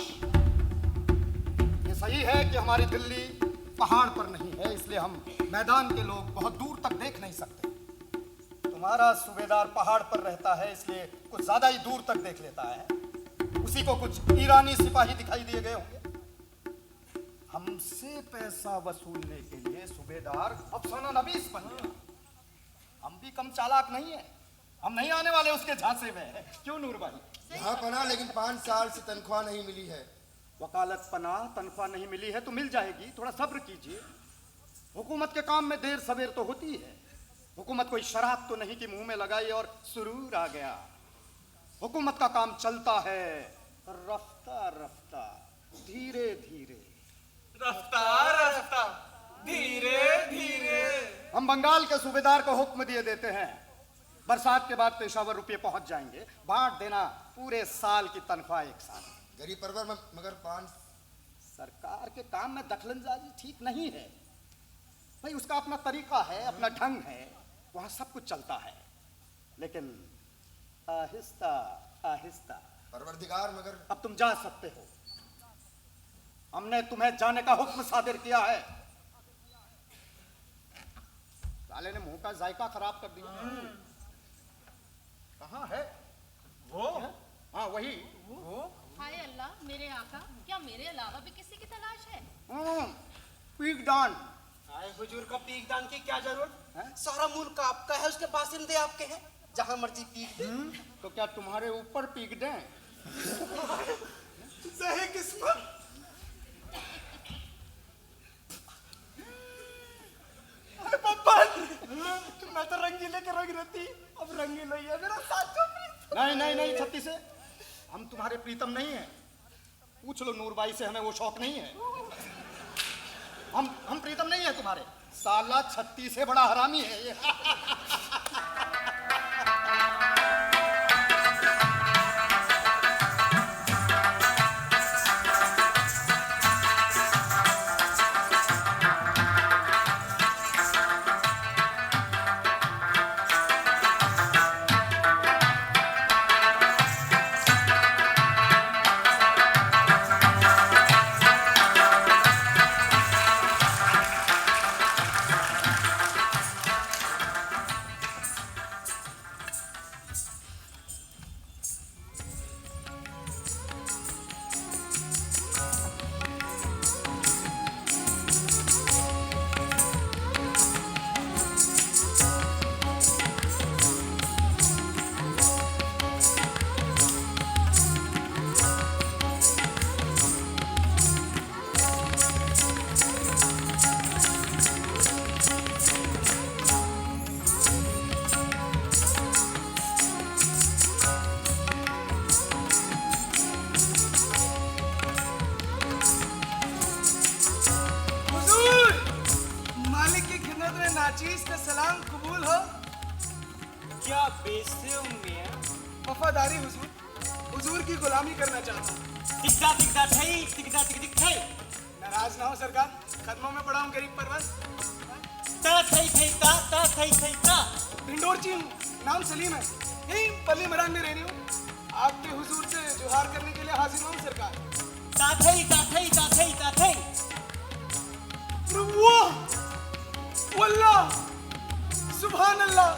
ये सही है कि हमारी दिल्ली पहाड़ पर नहीं है, इसलिए हम मैदान के लोग बहुत दूर तक देख नहीं सकते। तुम्हारा सूबेदार पहाड़ पर रहता है, इसलिए कुछ ज्यादा ही दूर तक देख लेता है। उसी को कुछ ईरानी सिपाही दिखाई दिए गए होंगे। हमसे पैसा वसूलने के लिए सूबेदार अफसाना नवीस बन गया। हम भी कम चालाक नहीं है, हम नहीं आने वाले उसके झांसे में। क्यों नूरबाई? यहाँ पना, लेकिन 5 साल से तनख्वाह नहीं मिली है। वकालत पना, तनख्वाह नहीं मिली है तो मिल जाएगी, थोड़ा सब्र कीजिए। हुकूमत के काम में देर सवेर तो होती है। हुकूमत कोई शराब तो नहीं कि मुंह में लगाई और सुरूर आ गया। हुकूमत का काम चलता है रफ्ता रफ्ता, धीरे धीरे, रफ्तार रफ्तार, धीरे धीरे। हम बंगाल के सूबेदार को हुक्म दिए देते हैं, बरसात के बाद पेशावर रुपये पहुंच जाएंगे, बांट देना पूरे साल की तनख्वाह एक साथ। गरीब परवर में मगर 5 सरकार के काम में दखलंदाजी ठीक नहीं है भाई। उसका अपना तरीका है, अपना ढंग है, वहां सब कुछ चलता है, लेकिन आहिस्ता आहिस्ता। परवरदिगार, मगर अब तुम जा सकते हो। हमने तुम्हें जाने का हुक्म सादिर किया है। साले ने मुंह का जायका खराब कर दिया। कहाँ है वो? हाँ वही। हाय अल्लाह, मेरे आका, क्या मेरे अलावा भी किसी की तलाश है? पीक डान। आए हुजूर का पीकदान की क्या जरूरत हैं? सारा मुल्क आपका है, उसके बासिंदे आपके हैं, जहां मर्जी पीक दे। तो क्या तुम्हारे ऊपर पीक दें? सही किस्मत। मैं तो रंगीले के रंग रहती, अब रंगीला ही है मेरा साचो प्रीतम। नहीं नहीं नहीं, 36 से हम तुम्हारे प्रीतम नहीं है। पूछ लो नूरबाई से, हमें वो शौक नहीं है। हम प्रीतम नहीं है तुम्हारे। साला 36 से बड़ा हरामी है ये। नाचीज का सलाम कबूल हो। क्या बेइज्जती हो मियां? वफादारी हुजूर, हुजूर की गुलामी करना चाहता हूँ। टिकदा टिकदा थई, टिकदा टिक टिक थई। नाराज ना हो सरकार, कदमों में पड़ा हूँ गरीब परवर। ता थई थई ता थई थई ता। ढिंडोरची हूँ, नाम सलीम है, यही पल्ली मरान में रहनी हूँ। आपके हुजूर से जुहार करने के लिए हाजिर हूँ सरकार। ता थई ता थई ता थई ता थई। वल्लाह, सुभान अल्लाह,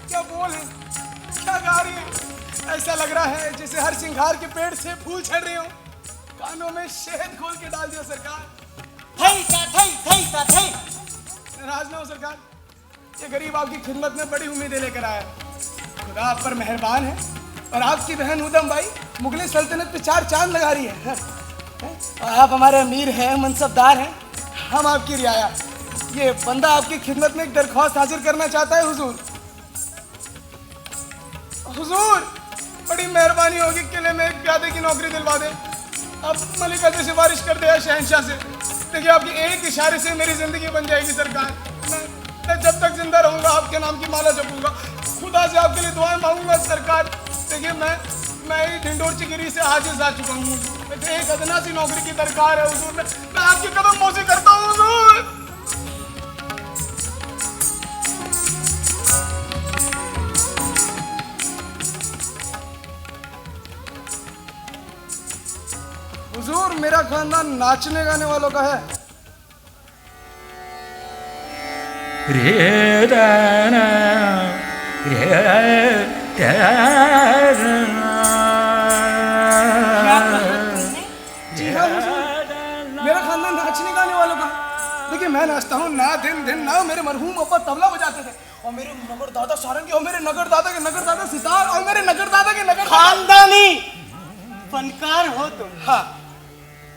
क्या बोल है, क्या गा रही है। ऐसा लग रहा है जैसे हर सिंघार के पेड़ से फूल झड़ रहे हो। कानों में शहद घोल के डाल दिया सरकार। थई ता थई थई ता थई। नाराज ना हो सरकार, ये गरीब आपकी खिदमत में बड़ी उम्मीदें लेकर आया। खुदा आप पर मेहरबान है और आपकी बहन उदम भाई मुगल सल्तनत पे 4 चांद लगा रही है। और आप हमारे अमीर हैं, मनसबदार हैं, हम आपकी रियाया। ये बंदा आपकी खिदमत में एक दरख्वास्त हाजिर करना चाहता है हुजूर। हुजूर, बड़ी मेहरबानी होगी, किले में एक प्यादे की नौकरी दिलवा दे। अब मलिका से सिफारिश कर दिया शहनशाह से। देखिए आपकी एक इशारे से मेरी जिंदगी बन जाएगी सरकार। मैं जब तक जिंदा रहूंगा आपके नाम की माला जपूंगा, खुदा से आपके लिए दुआएं मांगूंगा सरकार। देखिए मैं ही ढिंडोरची गिरी से आजिज़ आ चुका हूँ। मुझे एक अदना सी नौकरी की दरकार है हुजूर। मैं आपकी कदम मोसी करता हूँ हुजूर। हुजूर, मेरा खानदान नाचने गाने वालों का है। जी हाँ हुजूर, मेरा खानदान नाचने गाने वालों का। देखिए मैं नाचता हूँ ना, दिन दिन ना। मेरे मरहूम अब्बा तबला बजाते थे और मेरे नगर दादा सारंगी और मेरे नगर दादा के नगर दादा सितार और मेरे नगर दादा के नगर खानदानी फनकार हो तुम। हाँ,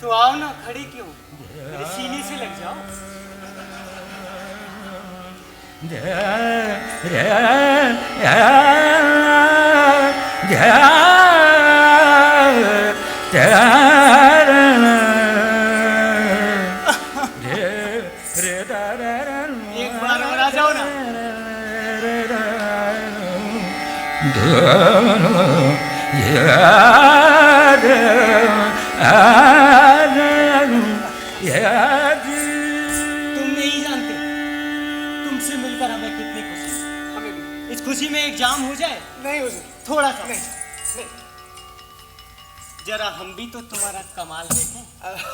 तो आओ ना, खड़ी क्यों, मेरे सीने से लग जाओ। एक बार और आ जाओ ना। तुम नहीं जानते तुमसे मिलकर हमें कितनी खुशी। हमें भी। इस खुशी में एक जाम हो जाए। नहीं हुजूर, थोड़ा सा नहीं। जरा हम भी तो तुम्हारा कमाल देखें।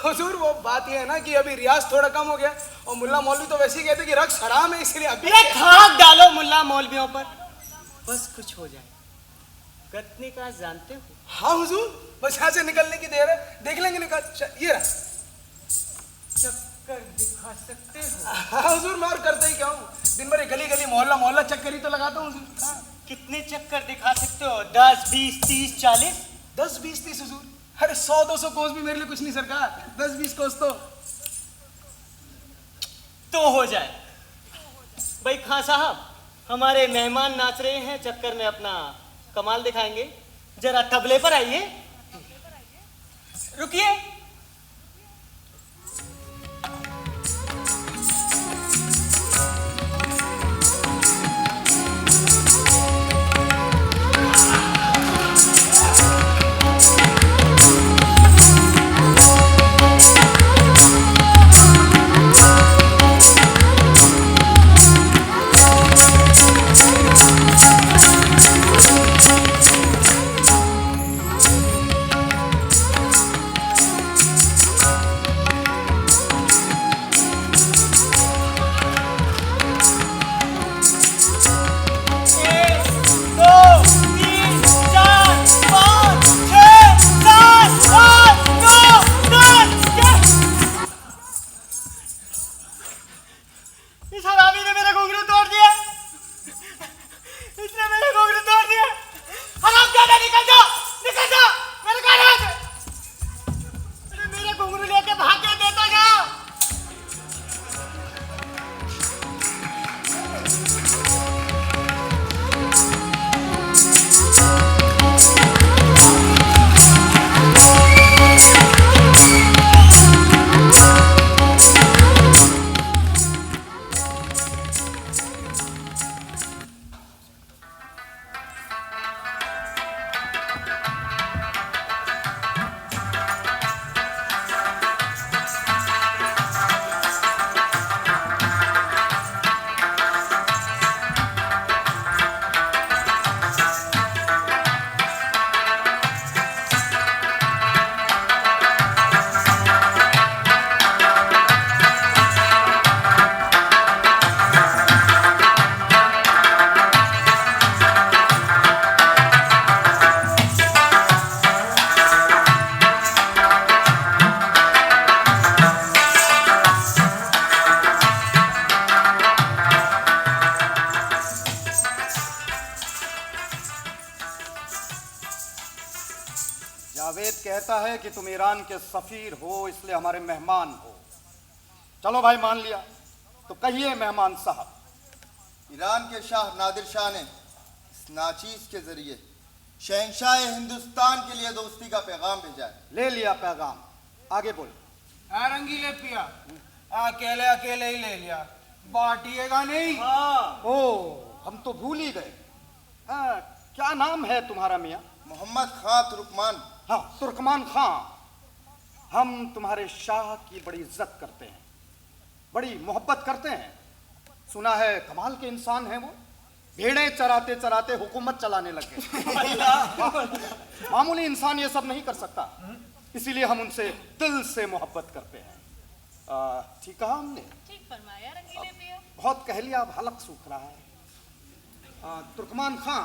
हुजूर, वो बात ये है ना कि अभी रियाज थोड़ा कम हो गया और मुल्ला मौलवी तो वैसे ही कहते कि रक्स हराम है, इसलिए अभी खाक डालो मुल्ला मौलवियों पर, बस कुछ हो जाए। कतने का जानते हो? हाँ हुजूर, बस यहाँ से निकलने की देर है, देख लेंगे निकल। ये रहा। चक्कर दिखा सकते हो? हाँ हुजूर, मैं और करता ही क्या हूँ, दिन भर गली गली मोहल्ला मोहल्ला चक्कर ही तो लगाता हूँ हुजूर। हाँ। कितने चक्कर दिखा सकते हो? 10, 20, 30, 40? 10, 20, 30 हुजूर। अरे 100, 200 कोस भी मेरे लिए कुछ नहीं सरकार। 10, 20 कोस तो हो जाए। भाई खां साहब, हमारे मेहमान नाच रहे हैं, चक्कर में अपना कमाल दिखाएंगे। जरा तबले पर आइए। रुकिए। कहता है कि तुम ईरान के सफीर हो, इसलिए हमारे मेहमान हो। चलो भाई, मान लिया तो कहिए मेहमान साहब। ईरान के शाह नादिर शाह ने इस नाचीज के जरिए शहंशाह हिंदुस्तान के लिए दोस्ती का पैगाम भेजा है। ले लिया पैगाम, आगे बोल। रंगीले पिया, अकेले अकेले ही ले लिया, बांटिएगा नहीं। ओ, हम तो भूल ही गए। क्या नाम है तुम्हारा मियाँ? मोहम्मद खां तुर्कमान। हाँ, तुर्कमान खां। हम तुम्हारे शाह की बड़ी इज्जत करते हैं, बड़ी मोहब्बत करते हैं। सुना है कमाल के इंसान हैं वो, भेड़ें चराते चराते हुकूमत चलाने लग गए। मामूली इंसान ये सब नहीं कर सकता, इसीलिए हम उनसे दिल से मोहब्बत करते हैं। ठीक कहा हमने? ठीक फरमाया रंगीले पिया। बहुत कह लिया, अब हलक सूख रहा है। तुर्कमान खां,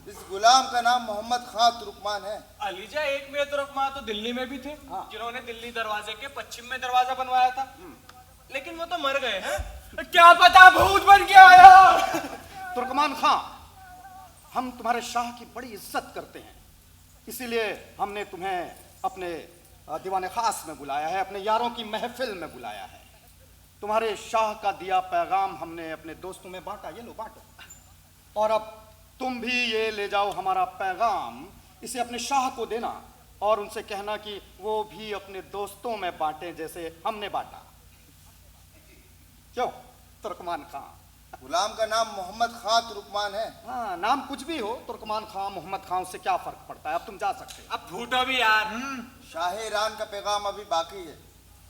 इस गुलाम का नाम मोहम्मद खां तुर्कमान है। अलीजा, एक में तुर्कमान तो दिल्ली में भी थे, जिन्होंने दिल्ली दरवाजे के पश्चिम में दरवाजा बनवाया था, लेकिन वो तो मर गए हैं। क्या पता भूत बन के आया। तुर्कमान खां, हम तुम्हारे शाह की बड़ी इज्जत करते हैं, इसीलिए हमने तुम्हें अपने दीवाने खास में बुलाया है, अपने यारों की महफिल में बुलाया है। तुम्हारे शाह का दिया पैगाम हमने अपने दोस्तों में बांटा, ये लो बांटो। और अब तुम भी ये ले जाओ हमारा पैगाम, इसे अपने शाह को देना और उनसे कहना कि वो भी अपने दोस्तों में बांटे जैसे हमने बांटा। क्यों तुर्कमान खां? गुलाम का नाम मोहम्मद खां तुर्कमान है। हाँ, नाम कुछ भी हो, तुर्कमान खां, मोहम्मद खां, उससे क्या फर्क पड़ता है। अब तुम जा सकते हो। अब फूटो भी यार। शाह ईरान का पैगाम अभी बाकी है,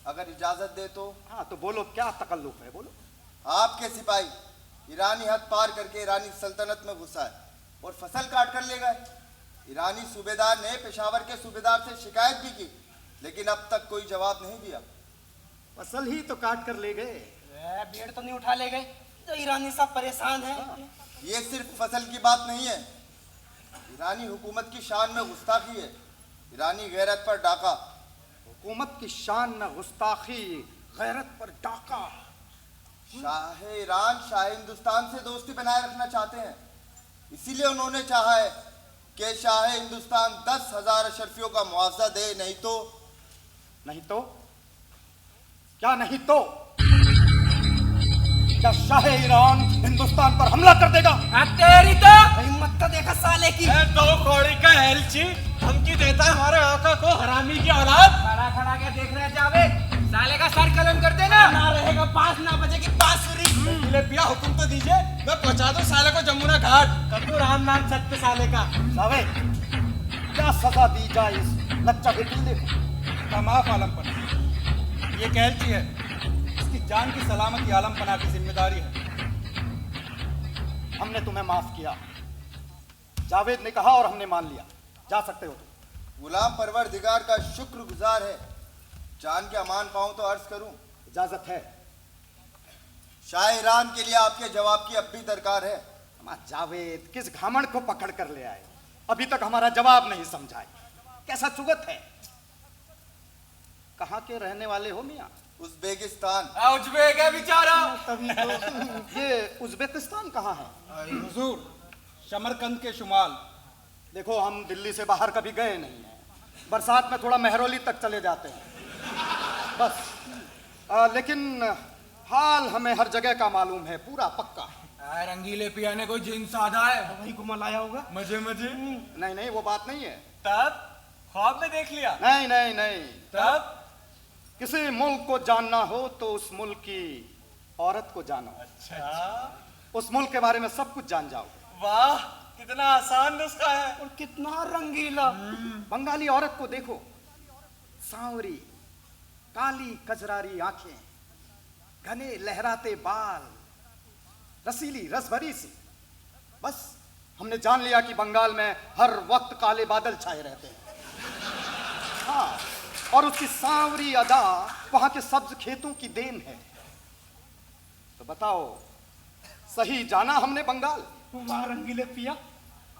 अगर इजाजत दे तो। हाँ तो बोलो, क्या तकल्लुफ है, बोलो। आपके सिपाही ईरानी हद पार करके ईरानी सल्तनत में घुसा है और फसल काट कर ले गए। ईरानी सूबेदार ने पेशावर के सूबेदार से शिकायत भी की, लेकिन अब तक कोई जवाब नहीं दिया। फसल ही तो काट कर ले गए, भीड़ तो नहीं उठा ले गए, तो ईरानी सब परेशान हैं। ये सिर्फ फसल की बात नहीं है, ईरानी हुकूमत की शान में गुस्ताखी है, ईरानी गैरत पर डाका। हुकूमत की शान में गुस्ताखी, गैरत पर डाका। शाह ईरान शाह हिंदुस्तान से दोस्ती बनाए रखना चाहते हैं, इसीलिए उन्होंने चाहा है कि शाह हिंदुस्तान 10,000 अशरफियों का मुआवजा दे, नहीं तो क्या नहीं तो? क्या शाह ईरान हिंदुस्तान पर हमला कर देगा? तेरी तो हिम्मत तो देखा साले की। दो कौड़ी का एलची धमकी देता है हमारे आका को, हरामी की औलाद। खड़ा खड़ा क्या देख रहे हैं जावेद? साले का सर कलम कर देना, ना रहेगा पास, ना बजेगी बांसुरी। ले पिया, हुक्म तो दीजिए, मैं पहुंचा दूं साले को जमुना घाट। कद्दू राम नाम सत्य साले का। जावेद, क्या सजा दी जाए इस लच्चा के पिल्ले को? माफ आलम पना, ये कहलती है, इसकी जान की सलामती आलम पना की जिम्मेदारी है। हमने तुम्हें माफ किया, जावेद ने कहा और हमने मान लिया। जा सकते हो तुम। गुलाम परवरदिगार का शुक्रगुजार है, जान के अमान पाऊं तो अर्ज करूं। इजाजत है। शाह ईरान के लिए आपके जवाब की अब भी दरकार है। जावेद किस घामड़ को पकड़ कर ले आए, अभी तक हमारा जवाब नहीं समझाए। कैसा चुगत है। कहाँ के रहने वाले हो मियाँ? उज़्बेकिस्तान। उज़्बेक है बेचारा। तभी तो। ये उज़्बेकिस्तान कहाँ है? हुजूर, शमरकंद के शुमाल। देखो, हम दिल्ली से बाहर कभी गए नहीं हैं, बरसात में थोड़ा मेहरौली तक चले जाते हैं बस। लेकिन हाल हमें हर जगह का मालूम है, पूरा पक्का। रंगीले पिया ने कोई जिन साधा है, वही को मलाया होगा। मजे नहीं, वो बात नहीं है। तब ख्वाब में देख लिया? नहीं। तब किसी मुल्क को जानना हो तो उस मुल्क की औरत को जानो। अच्छा, उस मुल्क के बारे में सब कुछ जान जाओ। वाह, कितना आसान नुस्खा है और कितना रंगीला। बंगाली औरत को देखो, सांवरी, काली कजरारी आंखें, घने लहराते बाल, रसीली रसभरी सी। बस हमने जान लिया कि बंगाल में हर वक्त काले बादल छाए रहते हैं। हाँ, और उसकी सांवरी अदा वहां के सब्ज खेतों की देन है। तो बताओ, सही जाना हमने बंगाल? वाह रंगीले पिया,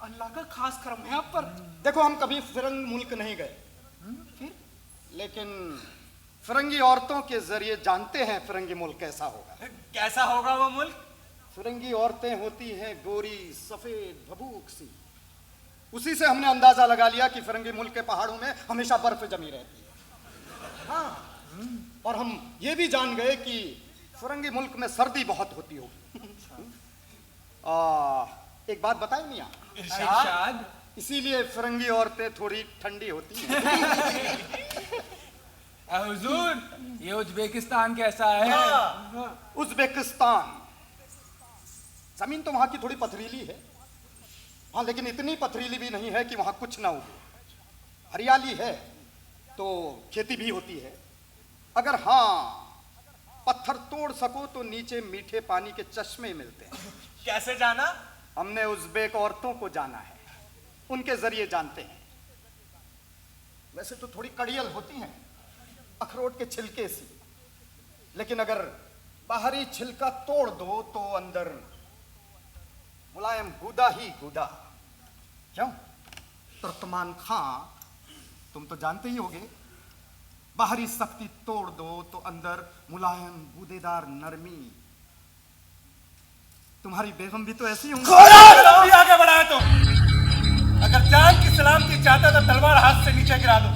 अल्लाह का खास करम है आप पर। देखो, हम कभी फिरंग मुल्क नहीं गए, फिर लेकिन फिरंगी औरतों के जरिए जानते हैं फिरंगी मुल्क कैसा होगा। कैसा होगा वो मुल्क? फिरंगी औरतें होती हैं गोरी, सफेद, भबूक सी, उसी से हमने अंदाजा लगा लिया कि फिरंगी मुल्क के पहाड़ों में हमेशा बर्फ जमी रहती है। हाँ, और हम ये भी जान गए कि फिरंगी मुल्क में सर्दी बहुत होती होगी। एक बात बताएं मियां, इरशाद। इसीलिए फिरंगी औरतें थोड़ी ठंडी होती हैं। हुजूर, ये उज्बेकिस्तान कैसा है? उज्बेकिस्तान, जमीन तो वहां की थोड़ी पथरीली है, हाँ, लेकिन इतनी पथरीली भी नहीं है कि वहां कुछ ना उगे। हरियाली है तो खेती भी होती है। अगर हाँ पत्थर तोड़ सको तो नीचे मीठे पानी के चश्मे मिलते हैं। कैसे जाना? हमने उज्बेक औरतों को जाना है, उनके जरिए जानते हैं। वैसे तो थोड़ी कड़ियल होती हैं, अखरोट के छिलके सी, लेकिन अगर बाहरी छिलका तोड़ दो तो अंदर मुलायम गूदा ही गूदा। क्यों तुर्कमान खां, तुम तो जानते ही होगे, बाहरी सख्ती तोड़ दो तो अंदर मुलायम गूदेदार नरमी। तुम्हारी बेगम भी तो ऐसी होंगी। भी आगे बढ़ाया तुम। अगर जान की सलामती चाहता तो तलवार हाथ से नीचे गिरा दो।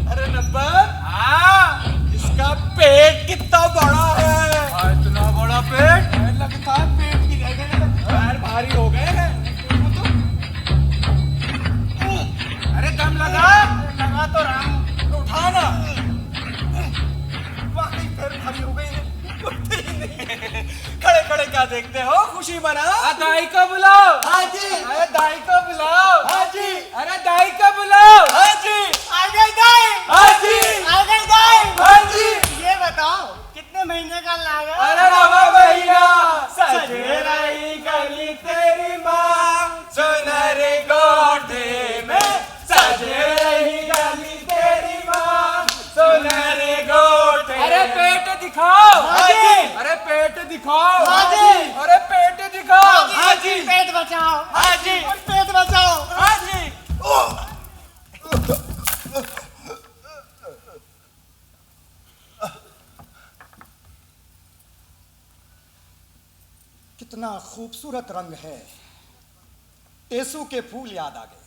अरे नब्बर, हाँ, इसका पेट कितना बड़ा है? इतना बड़ा पेट? लगता है पेट की जगह पैर भारी हो गए हैं। अरे दम लगा। लगा तो रहा हूं, तो उठा ना। वाकई पैर भारी हो गए हैं। उठते ही नहीं। खड़े खड़े क्या देखते हो? खुशी मनाओ। दाई को बुलाओ। हाँ जी। अरे दाई को बुलाओ। हाँ जी। अरे दाई को बुलाओ। हाँ जी। आ गई दाई। हाँ जी। आ गई दाई। हाँ जी। ये बताओ कितने महीने का लागा? अरे रवा भैया, सजे रही गली तेरी माँ, सुनहरे गोटे में सजे रही गली तेरी माँ, सुनहरे गोटे। अरे पेट दिखाओ। हाँ जी। अरे पेट दिखाओ। हाँ जी। अरे पेट दिखाओ। हाँ जी। पेट बचाओ। हाँ जी। पेट बचाओ। हाँ जी। कितना खूबसूरत रंग है। टेसू के फूल याद आ गए।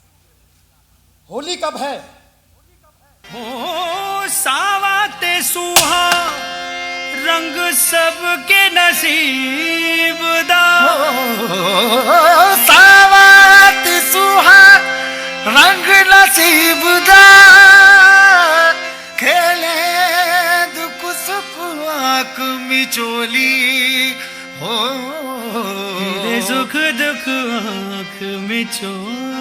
होली कब है? हो सावा तेसुहा रंग सबके नसीब दा। सावा तेसुहा रंग नसीब दा। खेले दुख सुख आंख मिचोली हो, तेरे सुख दुख आंख मिचोली।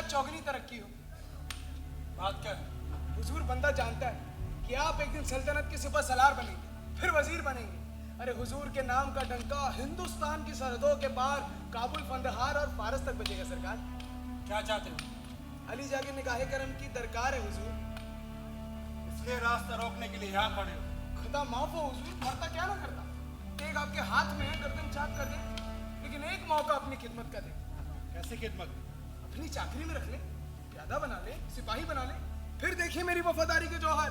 चौगनी तरक्की हो। बात क्या है? हुजूर बंदा जानता है कि आप एक दिन सल्तनत के सिपह सलार बनेंगे, फिर वजीर बनेंगे। अरे हुजूर के नाम का डंका हिंदुस्तान की सरहदों के पार काबुल, फंदहार और फारस तक बजेगा। सरकार क्या चाहते हो? अली जाके निगाहे करम की दरकार है हुजूर, इसलिए रास्ता रोकने के लिए यहाँ खड़े हो। खुदा माफ हो हुजूर, मरता क्या ना करता। एक आपके हाथ में है, गर्दन चाक कर दे, लेकिन एक मौका अपनी खिदमत का दे। कैसी खिदमत? अपनी चाकरी में रख ले, प्यादा बना ले, सिपाही बना ले, फिर देखिए मेरी वफादारी के जौहर।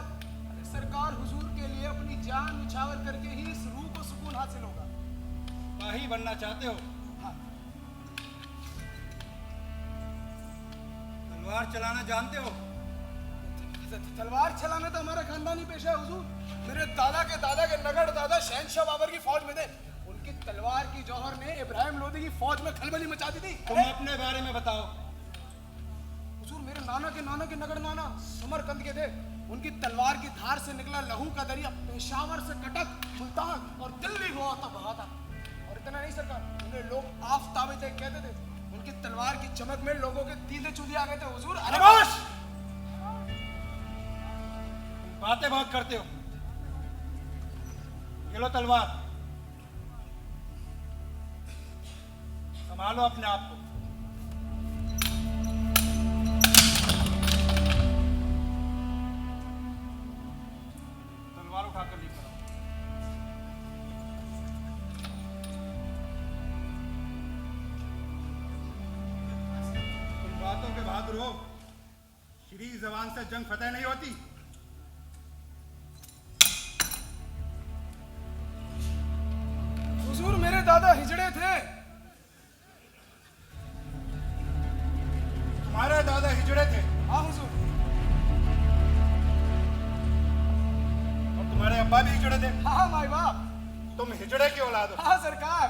अरे सरकार हुजूर के लिए अपनी जान निछावर करके ही इस रूह को सुकून हासिल होगा। सिपाही बनना चाहते हो? हाँ। तलवार चलाना जानते हो? तलवार चलाना तो हमारा खानदानी पेशा है हुजूर। मेरे दादा के नगड़ दादा शहनशाह बाबर की फौज में थे, उनकी तलवार की जौहर ने इब्राहिम लोदी की फौज में खलबली मचा दी थी। तुम अपने बारे में बताओ। हुजूर, मेरे नाना के नगड़ नाना समरकंद के थे। उनकी तलवार की धार से निकला लहू का दरिया पेशावर से कटक मुल्तान और दिल्ली हुआ था बहा था। और इतना नहीं सरकार, उन्हें लोग आफताबे थे कहते थे। उनकी तलवार की चमक में लोगों के तीले चूल्हे आ गए थे हुजूर। खामोश! बातें बहुत करते हो। ये लो तलवार, संभालो अपने आप को। तलवार उठाकर लेकर आओ। तुम बातों के बहादुर हो, श्री जवान से जंग फतेह नहीं होती। हुजूर, मेरे दादा हिजड़े थे। तुम्हारे दादा हिजड़े थे? हाँ हुजूर। और तुम्हारे अब्बा भी हिजड़े थे? हाँ माई बाप। तुम हिजड़े की औलाद हो? हाँ सरकार।